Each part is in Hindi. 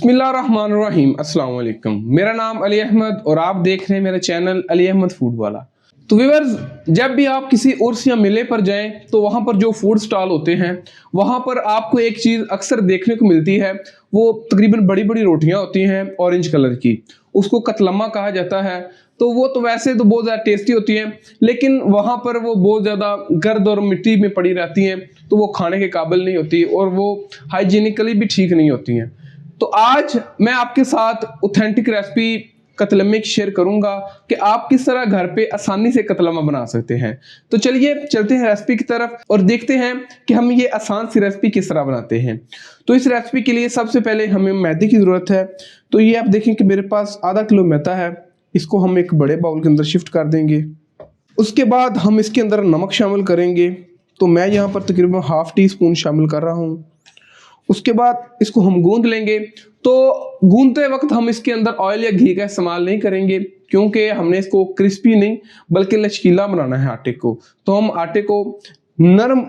बिस्मिल्लाहिर्रहमानिर्रहीम। अस्सलाम वालेकुम। मेरा नाम अली अहमद और आप देख रहे हैं मेरा चैनल अली अहमद फूड वाला। तो व्यूअर्स, जब भी आप किसी उर्स या मेले पर जाएं तो वहाँ पर जो फूड स्टॉल होते हैं वहाँ पर आपको एक चीज़ अक्सर देखने को मिलती है। वो तकरीबन बड़ी बड़ी रोटियाँ होती हैं ऑरेंज कलर की, उसको कतलम्मा कहा जाता है। तो वो तो वैसे तो बहुत ज़्यादा टेस्टी होती हैं, लेकिन वहाँ पर वो बहुत ज़्यादा गर्द और मिट्टी में पड़ी रहती हैं, तो वो खाने के काबिल नहीं होती और वो हाइजीनिकली भी ठीक नहीं होती हैं। तो आज मैं आपके साथ ऑथेंटिक रेसिपी कतलम्मे की शेयर करूंगा कि आप किस तरह घर पे आसानी से कतलम्मा बना सकते हैं। तो चलिए चलते हैं रेसिपी की तरफ और देखते हैं कि हम ये आसान सी रेसिपी किस तरह बनाते हैं। तो इस रेसिपी के लिए सबसे पहले हमें मैदे की ज़रूरत है। तो ये आप देखें कि मेरे पास आधा किलो मैदा है। इसको हम एक बड़े बाउल के अंदर शिफ्ट कर देंगे। उसके बाद हम इसके अंदर नमक शामिल करेंगे। तो मैं यहाँ पर तकरीबन हाफ टी स्पून शामिल कर रहा हूँ। उसके बाद इसको हम गूंद लेंगे। तो गूंदते वक्त हम इसके अंदर ऑयल या घी का इस्तेमाल नहीं करेंगे, क्योंकि हमने इसको क्रिस्पी नहीं बल्कि लचकीला बनाना है आटे को। तो हम आटे को नरम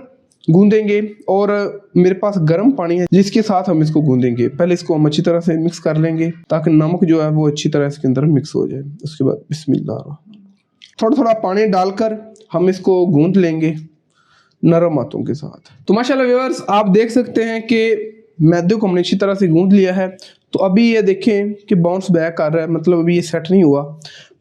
गूंदेंगे और मेरे पास गर्म पानी है जिसके साथ हम इसको गूंदेंगे। पहले इसको हम अच्छी तरह से मिक्स कर लेंगे ताकि नमक जो है वो अच्छी तरह इसके अंदर मिक्स हो जाए। उसके बाद बिस्मिल्लाह, थोड़ा थोड़ा पानी डालकर हम इसको गूंद लेंगे नरम हाथों के साथ। तो माशाल्लाह व्यूअर्स, आप देख सकते हैं कि मैदे को हमने अच्छी तरह से गूंद लिया है। तो अभी ये देखें कि बाउंस बैक कर रहा है, मतलब अभी ये सेट नहीं हुआ।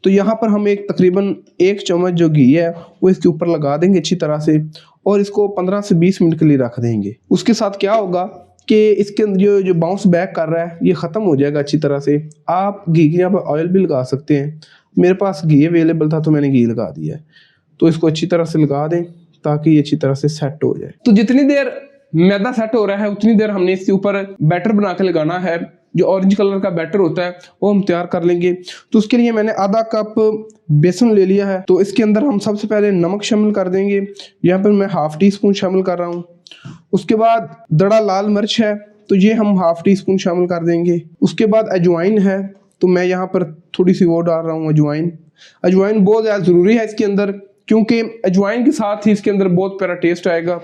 तो यहाँ पर हम एक तकरीबन 1 चम्मच जो घी है वो इसके ऊपर लगा देंगे अच्छी तरह से और इसको 15 से 20 मिनट के लिए रख देंगे। उसके साथ क्या होगा कि इसके अंदर जो बाउंस बैक कर रहा है ये ख़त्म हो जाएगा अच्छी तरह से। आप घी के यहाँ पर ऑयल भी लगा सकते हैं। मेरे पास घी अवेलेबल था तो मैंने घी लगा दिया है। तो इसको अच्छी तरह से लगा दें ताकि ये अच्छी तरह से सेट हो जाए। तो जितनी देर मैदा सेट हो रहा है उतनी देर हमने इसके ऊपर बैटर बना के लगाना है। जो ऑरेंज कलर का बैटर होता है वो हम तैयार कर लेंगे। तो उसके लिए मैंने आधा कप बेसन ले लिया है। तो इसके अंदर हम सबसे पहले नमक शामिल कर देंगे। यहाँ पर मैं हाफ टी स्पून शामिल कर रहा हूँ। उसके बाद दड़ा लाल मिर्च है तो ये हम हाफ टी स्पून शामिल कर देंगे। उसके बाद अजवाइन है तो मैं यहाँ पर थोड़ी सी वो डाल रहा हूँ अजवाइन। अजवाइन बहुत ज़्यादा ज़रूरी है इसके अंदर, क्योंकि अजवाइन के साथ ही इसके अंदर बहुत प्यारा टेस्ट आएगा।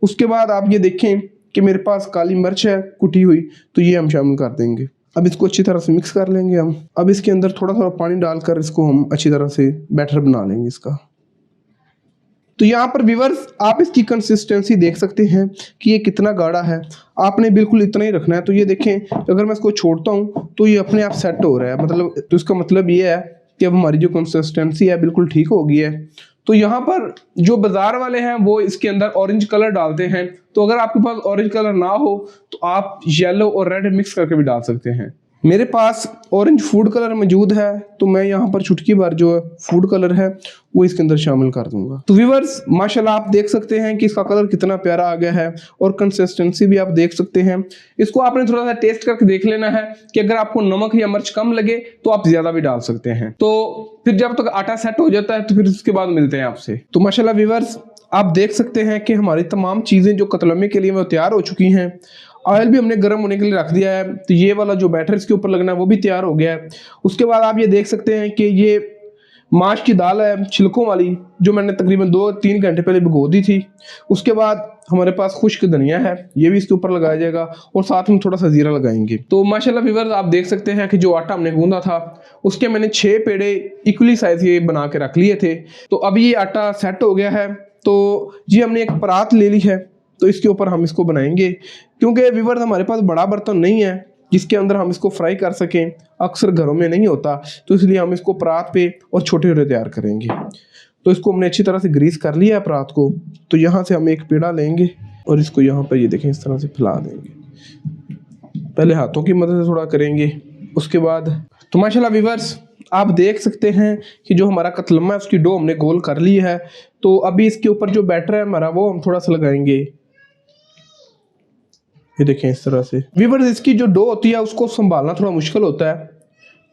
उसके बाद आप ये देखें कि मेरे पास काली मिर्च है कुटी हुई, तो ये हम शामिल कर देंगे। अब इसको अच्छी तरह से मिक्स कर लेंगे हम। अब इसके अंदर थोड़ा थोड़ा पानी डालकर इसको हम अच्छी तरह से बैटर बना लेंगे इसका। तो यहाँ पर व्यूअर्स, आप इसकी कंसिस्टेंसी देख सकते हैं कि ये कितना गाढ़ा है। आपने बिल्कुल इतना ही रखना है। तो ये देखें, अगर मैं इसको छोड़ता हूँ तो ये अपने आप सेट हो रहा है, मतलब तो इसका मतलब ये है कि अब हमारी जो कंसिस्टेंसी है बिल्कुल ठीक हो गई है। तो यहाँ पर जो बाजार वाले हैं वो इसके अंदर ऑरेंज कलर डालते हैं। तो अगर आपके पास ऑरेंज कलर ना हो तो आप येलो और रेड मिक्स करके भी डाल सकते हैं। मेरे पास ऑरेंज फूड कलर मौजूद है तो मैं यहाँ पर चुटकी भर जो फूड कलर है वो इसके अंदर शामिल कर दूंगा। तो व्यूअर्स, माशाल्लाह आप देख सकते हैं कि इसका कलर कितना प्यारा आ गया है और कंसिस्टेंसी भी आप देख सकते हैं। इसको आपने थोड़ा सा टेस्ट करके देख लेना है कि अगर आपको नमक या मिर्च कम लगे तो आप ज्यादा भी डाल सकते हैं। तो फिर जब तक आटा सेट हो जाता है तो फिर उसके बाद मिलते हैं आपसे। तो माशाल्लाह व्यूअर्स, आप देख सकते हैं कि हमारी तमाम चीज़ें जो कतलम्मे के लिए वो तैयार हो चुकी हैं। ऑयल भी हमने गर्म होने के लिए रख दिया है। तो ये वाला जो बैटर इसके ऊपर लगना है वो भी तैयार हो गया है। उसके बाद आप ये देख सकते हैं कि ये माश की दाल है छिलकों वाली, जो मैंने तकरीबन 2-3 घंटे पहले भिगो दी थी। उसके बाद हमारे पास खुश्क धनिया है, ये भी इसके ऊपर लगाया जाएगा और साथ में थोड़ा सा जीरा लगाएंगे। तो माशाल्लाह व्यूअर्स, आप देख सकते हैं कि जो आटा हमने गूंदा था उसके मैंने 6 पेड़े इक्वली साइज के बना के रख लिए थे। तो अब ये आटा सेट हो गया है। तो ये हमने एक परात ले ली है, तो इसके ऊपर हम इसको बनाएंगे। क्योंकि व्यूअर्स, हमारे पास बड़ा बर्तन नहीं है जिसके अंदर हम इसको फ्राई कर सकें, अक्सर घरों में नहीं होता, तो इसलिए हम इसको परात पे और छोटे छोटे तैयार करेंगे। तो इसको हमने अच्छी तरह से ग्रीस कर लिया है परात को। तो यहाँ से हम एक पेड़ा लेंगे और इसको यहाँ पर ये देखें इस तरह से फैला देंगे। पहले हाथों की मदद से थोड़ा करेंगे। उसके बाद तो माशाल्लाह व्यूअर्स, आप देख सकते हैं कि जो हमारा कतलम्मा है उसकी डो हमने गोल कर ली है। तो अभी इसके ऊपर जो बैटर है हमारा वो हम थोड़ा सा लगाएंगे। ये देखें इस तरह से। व्यूअर्स, इसकी जो डो होती है उसको संभालना थोड़ा मुश्किल होता है।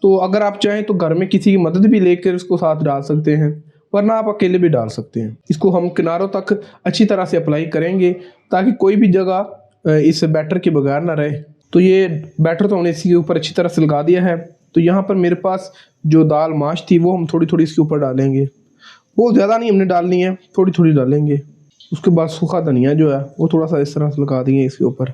तो अगर आप चाहें तो घर में किसी की मदद भी लेकर इसको साथ डाल सकते हैं, वरना आप अकेले भी डाल सकते हैं। इसको हम किनारों तक अच्छी तरह से अप्लाई करेंगे ताकि कोई भी जगह इस बैटर के बगैर ना रहे। तो ये बैटर तो हमने इसके ऊपर अच्छी तरह से लगा दिया है। तो यहाँ पर मेरे पास जो दाल माश थी वो हम थोड़ी थोड़ी इसके ऊपर डालेंगे। बहुत ज़्यादा नहीं हमने डालनी है, थोड़ी थोड़ी डालेंगे। उसके बाद सूखा धनिया जो है वो थोड़ा सा इस तरह से लगा देंगे इसके ऊपर।